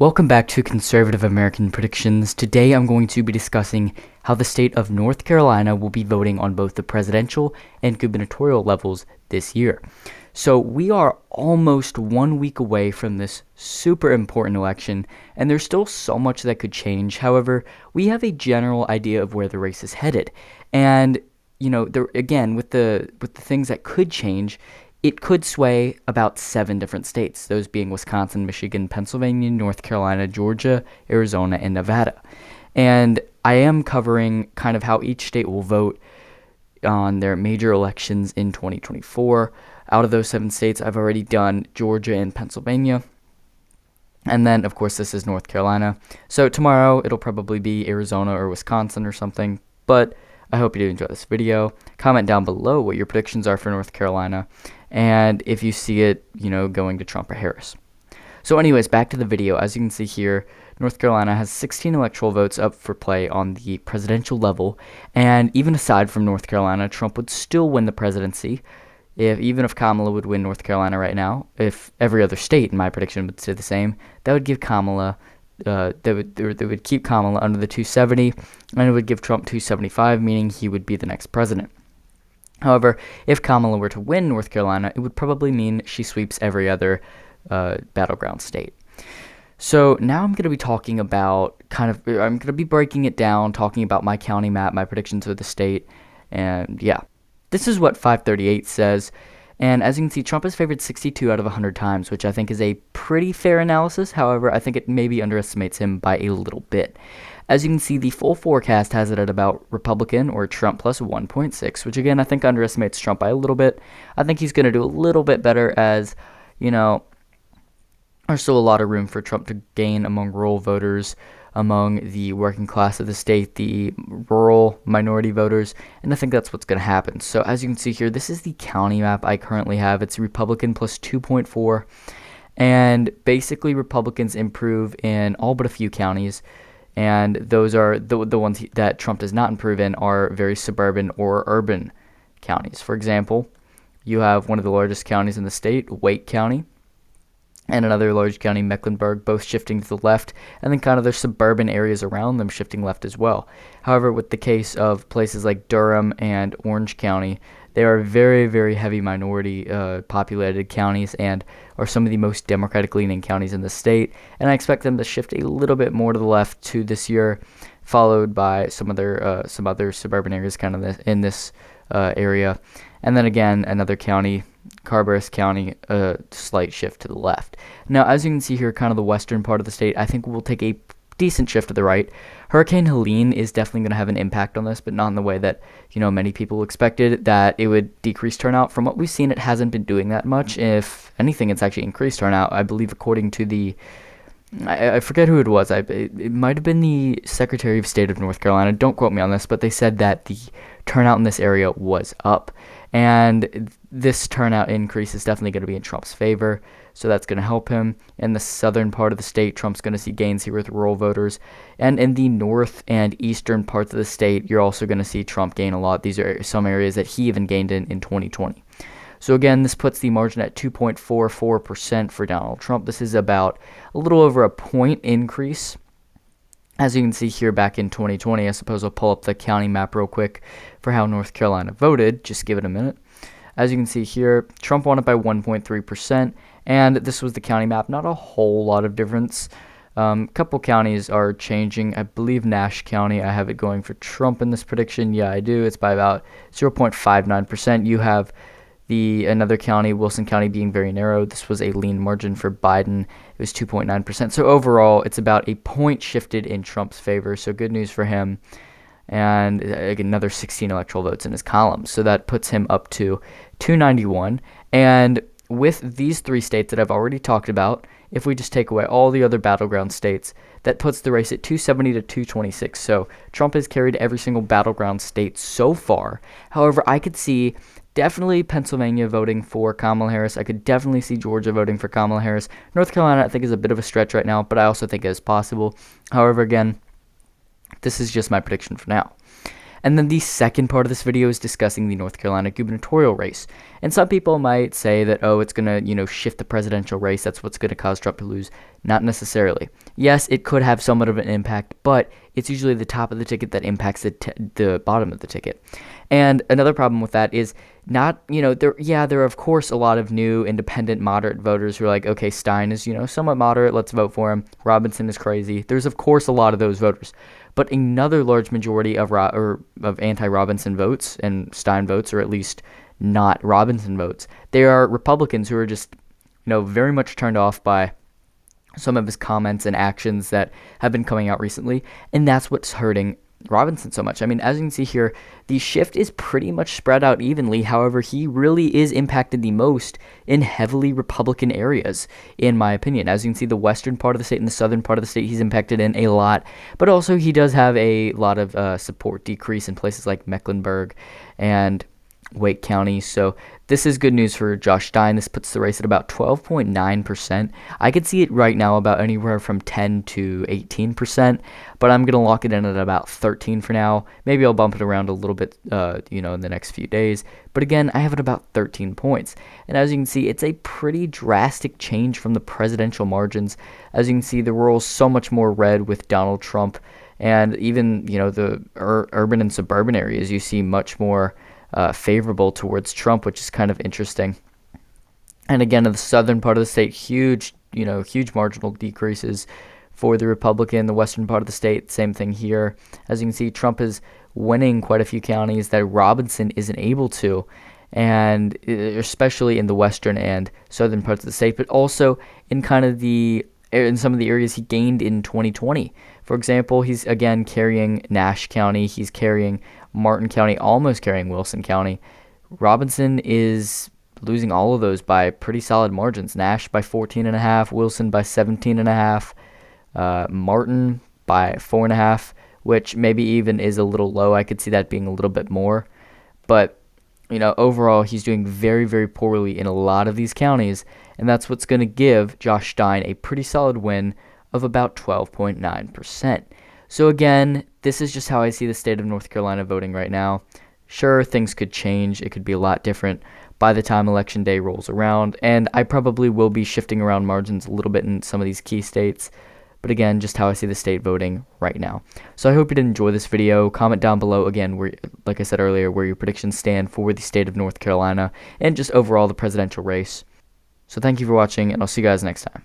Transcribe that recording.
Welcome back to Conservative American Predictions. Today I'm going to be discussing how the state of North Carolina will be voting on both the presidential and gubernatorial levels this year. So we are almost 1 week away from this super important election, and there's still so much that could change. However, we have a general idea of where the race is headed. And, again, with the things that could change, it could sway about 7 different states, those being Wisconsin, Michigan, Pennsylvania, North Carolina, Georgia, Arizona, and Nevada. And I am covering kind of how each state will vote on their major elections in 2024. Out of those 7 states, I've already done Georgia and Pennsylvania. And then, of course, this is North Carolina. So tomorrow, it'll probably be Arizona or Wisconsin or something. But I hope you do enjoy this video. Comment down below what your predictions are for North Carolina, and if you see it, going to Trump or Harris. So anyways, back to the video. As you can see here, North Carolina has 16 electoral votes up for play on the presidential level, and even aside from North Carolina, Trump would still win the presidency, even if Kamala would win North Carolina right now. If every other state, in my prediction, would say the same, that would give Kamala they would keep Kamala under the 270, and it would give Trump 275, meaning he would be the next president. However, if Kamala were to win North Carolina, it would probably mean she sweeps every other battleground state. So now I'm going to be talking about I'm going to be breaking it down, talking about my county map, my predictions of the state, and yeah. This is what 538 says. And as you can see, Trump is favored 62 out of 100 times, which I think is a pretty fair analysis. However, I think it maybe underestimates him by a little bit. As you can see, the full forecast has it at about Republican or Trump plus 1.6, which again, I think underestimates Trump by a little bit. I think he's going to do a little bit better as, there's still a lot of room for Trump to gain among rural voters, among the working class of the state, the rural minority voters, and I think that's what's going to happen. So as you can see here, this is the county map I currently have. It's Republican plus 2.4, and basically Republicans improve in all but a few counties, and those are the ones that Trump does not improve in are very suburban or urban counties. For example, you have one of the largest counties in the state, Wake County, and another large county, Mecklenburg, both shifting to the left, and then kind of their suburban areas around them shifting left as well. However, with the case of places like Durham and Orange County, they are very, very heavy minority populated counties and are some of the most Democratic leaning counties in the state, and I expect them to shift a little bit more to the left to this year, followed by some other suburban areas kind of in this area. And then again, another county, Carberris County, a slight shift to the left. Now, as you can see here, kind of the western part of the state, I think will take a decent shift to the right. Hurricane Helene is definitely going to have an impact on this, but not in the way that, many people expected, that it would decrease turnout. From what we've seen, it hasn't been doing that much. If anything, it's actually increased turnout, I believe, according to the I forget who it was. It might have been the Secretary of State of North Carolina. Don't quote me on this, but they said that the turnout in this area was up. And this turnout increase is definitely going to be in Trump's favor, so that's going to help him. In the southern part of the state, Trump's going to see gains here with rural voters. And in the north and eastern parts of the state, you're also going to see Trump gain a lot. These are some areas that he even gained in 2020. So again, this puts the margin at 2.44% for Donald Trump. This is about a little over a point increase. As you can see here back in 2020, I suppose I'll pull up the county map real quick for how North Carolina voted. Just give it a minute. As you can see here, Trump won it by 1.3%, and this was the county map. Not a whole lot of difference. A couple counties are changing. I believe Nash County, I have it going for Trump in this prediction. Yeah, I do. It's by about 0.59%. You have another county, Wilson County, being very narrow. This was a lean margin for Biden. It was 2.9%. So overall, it's about a point shifted in Trump's favor. So good news for him. And another 16 electoral votes in his column. So that puts him up to 291. And with these 3 states that I've already talked about, if we just take away all the other battleground states, that puts the race at 270 to 226. So Trump has carried every single battleground state so far. However, I could see definitely Pennsylvania voting for Kamala Harris. I could definitely see Georgia voting for Kamala Harris. North Carolina, I think, is a bit of a stretch right now, but I also think it is possible. However, again, this is just my prediction for now. And then the second part of this video is discussing the North Carolina gubernatorial race. And some people might say that, oh, it's going to, shift the presidential race. That's what's going to cause Trump to lose. Not necessarily. Yes, it could have somewhat of an impact, but it's usually the top of the ticket that impacts the bottom of the ticket. And another problem with that is not, there are of course a lot of new independent moderate voters who are like, okay, Stein is, somewhat moderate, let's vote for him. Robinson is crazy. There's of course a lot of those voters. But another large majority of anti-Robinson votes and Stein votes, or at least not Robinson votes, they are Republicans who are just, very much turned off by some of his comments and actions that have been coming out recently, and that's what's hurting Robinson so much. I mean, as you can see here, the shift is pretty much spread out evenly. However, he really is impacted the most in heavily Republican areas, in my opinion. As you can see, the western part of the state and the southern part of the state he's impacted in a lot, but also he does have a lot of support decrease in places like Mecklenburg and Wake County. So this is good news for Josh Stein. This puts the race at about 12.9%. I could see it right now about anywhere from 10 to 18%, but I'm going to lock it in at about 13 for now. Maybe I'll bump it around a little bit, in the next few days. But again, I have it about 13 points. And as you can see, it's a pretty drastic change from the presidential margins. As you can see, the rural's so much more red with Donald Trump. And even, the urban and suburban areas, you see much more favorable towards Trump, which is kind of interesting. And again, in the southern part of the state, huge marginal decreases for the Republican. The western part of the state, same thing here. As you can see, Trump is winning quite a few counties that Robinson isn't able to, and especially in the western and southern parts of the state, but also in in some of the areas he gained in 2020. For example, he's again carrying Nash County, he's carrying Martin County, almost carrying Wilson County. Robinson is losing all of those by pretty solid margins. Nash by 14.5, Wilson by 17.5, Martin by 4.5, which maybe even is a little low. I could see that being a little bit more. But, overall, he's doing very, very poorly in a lot of these counties, and that's what's going to give Josh Stein a pretty solid win of about 12.9%. So again, this is just how I see the state of North Carolina voting right now. Sure, things could change. It could be a lot different by the time Election Day rolls around, and I probably will be shifting around margins a little bit in some of these key states. But again, just how I see the state voting right now. So I hope you did enjoy this video. Comment down below, again, where, like I said earlier, where your predictions stand for the state of North Carolina and just overall the presidential race. So thank you for watching, and I'll see you guys next time.